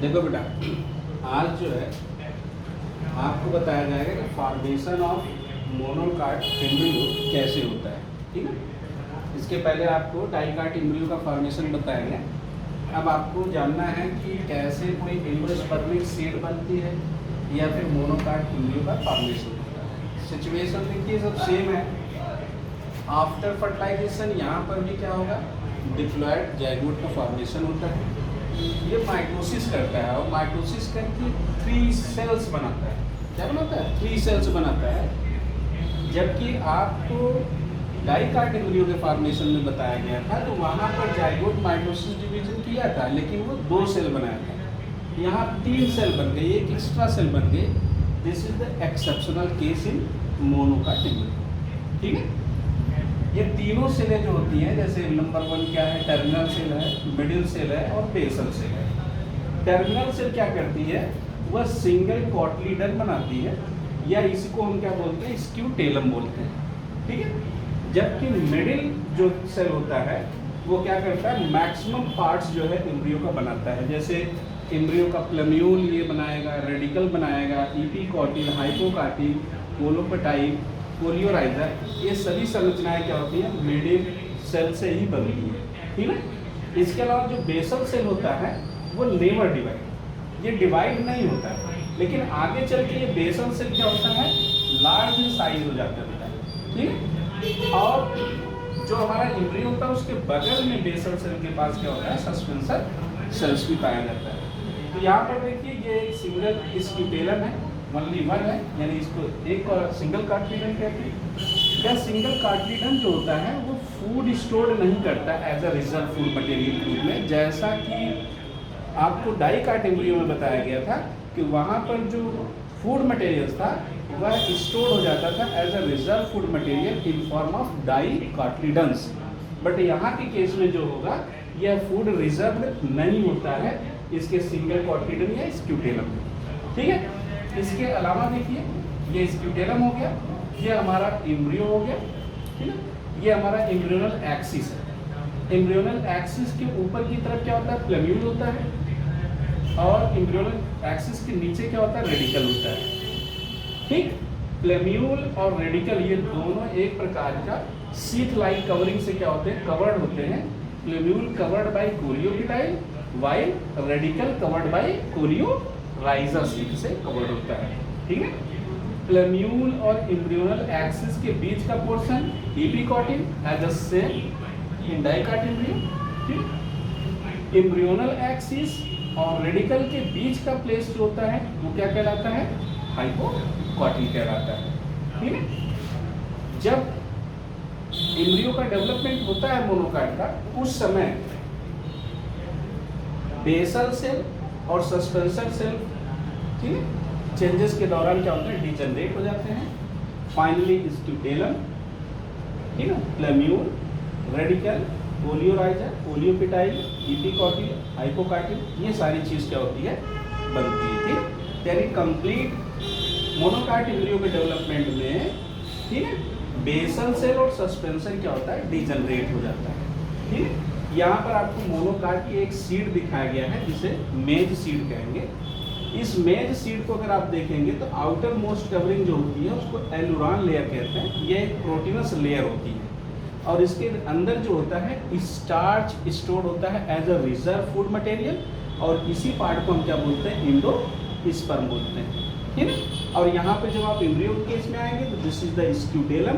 देखो बेटा, आज जो है आपको बताया जाएगा कि फॉर्मेशन ऑफ मोनोकाट एम्ब्रियो कैसे होता है। ठीक है, इसके पहले आपको डाइकाट एम्ब्रियो का फॉर्मेशन बताया गया। अब आपको जानना है कि कैसे कोई एंडोस्पर्मिक सीड बनती है या फिर मोनोकाट एम्ब्रियो का फॉर्मेशन होता है। सिचुएशन देखिए सब सेम है। आफ्टर फर्टिलाइजेशन यहाँ पर भी क्या होगा, डिप्लॉयड जाइगोट का फॉर्मेशन होता है। ये माइटोसिस करता है और माइटोसिस करके 3 सेल्स बनाता है। क्या बनाता है? 3 सेल्स बनाता है। जबकि आपको डाइकाट एम्ब्रियो के फॉर्मेशन में बताया गया था तो वहाँ पर जाइगोट माइटोसिस डिवीजन किया था, लेकिन वो 2 सेल बनाया था। यहाँ 3 सेल बन गए, एक एक्स्ट्रा सेल बन गए। This is the exceptional case in monocot embryo. ठीक है, ये तीनों सेलें जो होती हैं, जैसे नंबर 1 क्या है, टर्मिनल सेल है, मिडिल सेल है और बेसल सेल है। टर्मिनल सेल क्या करती है, वह सिंगल कॉटलीडन बनाती है, या इसको हम क्या बोलते हैं, स्क्यूटेलम बोलते हैं। ठीक है, जबकि मिडिल जो सेल होता है वो क्या करता है, मैक्सिमम पार्ट्स जो है एम्ब्रियो का बनाता है। जैसे एम्ब्रियो का प्लम्यूल ये बनाएगा, रेडिकल बनाएगा, इपीकॉटिल, हाइपोकाटिल, कोलोपेटाइल, कोलियोराइजर, ये सभी संरचनाएं क्या होती हैं, मिडिल सेल से ही बनती है। ठीक है, इसके अलावा जो बेसल सेल होता है वो नेवर डिवाइड, ये डिवाइड नहीं होता है, लेकिन आगे चल के ये बेसल सेल क्या होता है, लार्ज इन साइज हो जाता है। ठीक है, और जो हमारा एम्ब्रियो होता है उसके बगल में बेसल सेल के पास क्या होता है, सस्पेंसर सेल्स भी पाया जाता है। तो यहाँ पर देखिए ये एक सिंगल स्क्यूटेलम है, ओनली 1 है, यानी इसको एक सिंगल कार्टिलेडन कहते हैं। यह सिंगल कार्टिलेडन जो होता है वो फूड स्टोर नहीं करता as a reserve food material के रूप में, जैसा कि आपको डाइकाट एम्ब्रियो में बताया गया था कि वहाँ पर जो फूड मटेरियल था वह स्टोर हो जाता था as a reserve food material in form of dicotyledons. But यहाँ के केस में जो होगा, यह फूड रिजर्व नहीं होता है इसके सिंगल कार्टिलेडन या स्क्यूटेलम। ठीक है, इसके अलावा देखिए ये स्क्यूटेलम हो गया, ये हमारा एम्ब्रियो हो गया। ठीक है, ये हमारा एम्ब्रियोनल एक्सिस है। एम्ब्रियोनल एक्सिस के ऊपर की तरफ क्या होता है, प्लम्यूल होता है, और एम्ब्रियोनल एक्सिस के नीचे क्या होता है, रेडिकल होता है। ठीक, प्लम्यूल और रेडिकल ये दोनों एक प्रकार का शीथ लाइक कवरिंग से क्या होते हैं, कवर्ड होते हैं। Plumule covered by coleoptile, while radicle covered by coleorhiza sheath से कवर्ड होता है। ठीक है, प्लम्यूल और एम्ब्रियोनल एक्सिस के बीच का portion epicotyl as a cell in dicot embryo. ठीक, एम्ब्रियोनल एक्सिस और रेडिकल के बीच का प्लेस जो होता है वो क्या कहलाता है, हाइपोकॉटिल कहलाता है। ठीक है, जब एम्ब्रियो का डेवलपमेंट होता है मोनोकाट का, उस समय बेसल सेल और सस्पेंसर सेल, ठीक है, चेंजेस के दौरान क्या होता है, डिजनरेट हो जाते हैं। फाइनली स्क्यूटेलम, ठीक है, प्लम्यूल, रेडिकल, कोलियोराइजर, कोलियोपिटाइल, इपीकॉटिल, हाइपोकाटिल, ये सारी चीज़ क्या होती है, बनती है। ठीक, यानी कंप्लीट मोनोकाट एम्ब्रियो के डेवलपमेंट में, ठीक है, बेसल सेल और सस्पेंसर क्या होता है, डिजनरेट हो जाता है। ठीक है, यहाँ पर आपको मोनोकाट की एक सीड दिखाया गया है जिसे मेज सीड कहेंगे। इस मेज सीड को अगर आप देखेंगे तो आउटर मोस्ट कवरिंग जो होती है उसको एलुरान लेयर कहते हैं। यह एक प्रोटीनस लेयर होती है और इसके अंदर जो होता है स्टार्च स्टोर होता है as a reserve food material, और इसी पार्ट को हम क्या बोलते हैं, एंडोस्पर्म बोलते हैं। ठीक है, और यहाँ पे जब आप एम्ब्रियो केस में आएंगे तो this is the scutellum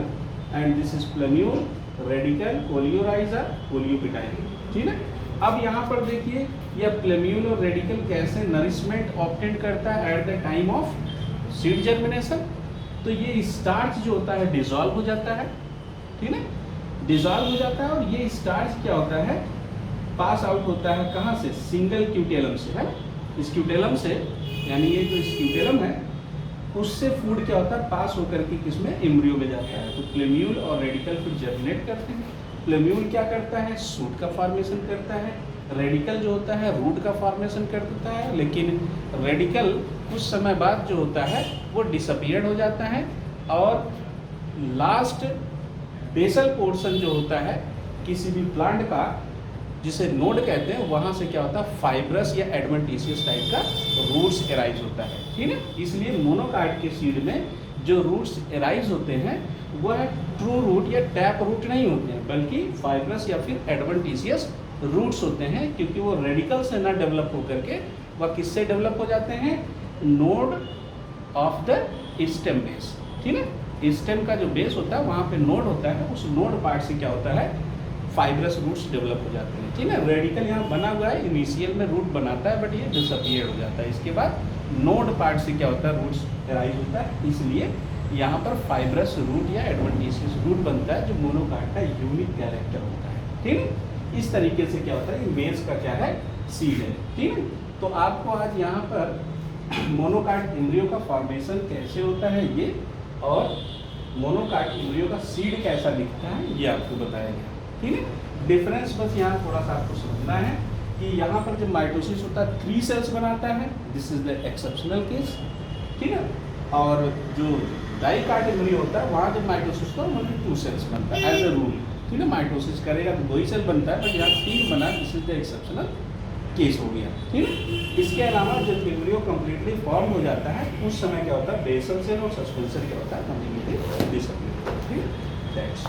and this is plumule, radicle, coleorhiza, coleoptile. ठीक है, अब यहाँ पर देखिए यह प्लम्यूल और रेडिकल कैसे नरिशमेंट ऑब्टेन करता है at the time of seed germination. तो ये स्टार्च जो होता है डिसॉल्व हो जाता है। ठीक है, डिसॉल्व हो जाता है, और ये स्टार्च क्या होता है, पास आउट होता है कहाँ से, सिंगल क्यूटेलम से, है स्क्यूटेलम से, यानी ये जो स्क्यूटेलम है उससे फूड क्या होता है, पास होकर के किसमें, एम्ब्रियो में जाता है। तो प्लम्यूल और रेडिकल फिर जर्मिनेट करते हैं। प्लम्यूल क्या करता है, शूट का फॉर्मेशन करता है, रेडिकल जो होता है रूट का फॉर्मेशन कर देता है, लेकिन रेडिकल कुछ समय बाद जो होता है वो डिसअपियर्ड हो जाता है, और लास्ट बेसल पोर्शन जो होता है किसी भी प्लांट का जिसे नोड कहते हैं, वहाँ से क्या होता है, फाइब्रस या एडवेंटिशियस टाइप का रूट्स एराइज होता है, ठीक है। इसलिए मोनोकार्ड के सीड में जो रूट्स एराइज होते हैं वह ट्रू रूट या टैप रूट नहीं होते हैं, बल्कि फाइब्रस या फिर एडवेंटिशियस रूट्स होते हैं, क्योंकि वो रेडिकल से ना डेवलप होकर के वह किससे डेवलप हो जाते हैं, node of the stem base, ठीक है। स्टेम का जो बेस होता है वहाँ पे नोड होता है, उस नोड पार्ट से क्या होता है, फाइब्रस रूट्स डेवलप हो जाते हैं, ठीक है। रेडिकल यहाँ बना हुआ है, इनिशियल में रूट बनाता है, बट ये डिसअपियर हो जाता है। इसके बाद नोड पार्ट से क्या होता है, रूट्स एराइज होता है, इसलिए यहाँ पर फाइब्रस रूट या एडवेंटिशियस रूट बनता है, जो मोनोकार्ड का यूनिक कैरेक्टर होता है, ठीक है। इस तरीके से क्या होता है, ये बेस का क्या है, सीड है, ठीक है। तो आपको आज यहाँ पर मोनोकार्ड एम्ब्रियो का फॉर्मेशन कैसे होता है ये, और मोनोकार्ड एम्ब्रियो का सीड कैसा दिखता है ये आपको बताया गया, ठीक है। डिफरेंस बस यहाँ थोड़ा सा आपको समझना है कि यहाँ पर जब माइटोसिस होता है 3 सेल्स बनाता है, this is the exceptional case, ठीक है। और जो डाइकार्ड एम्ब्रियो होता है वहाँ जब माइटोसिस होता है ओनली 2 सेल्स बनता है एज ए रूल, ठीक है। माइटोसिस करेगा तो 2 ही सेल बनता है, बट यहाँ 3 बना, this is the exceptional case हो गया, ठीक है। इसके अलावा जब एम्ब्रियो कम्प्लीटली फॉर्म हो जाता है उस समय क्या होता है, बेसल सेल और सस्पेंसर क्या होता है, कम्प्लीटली डिसअपियर, ठीक है। दैट्स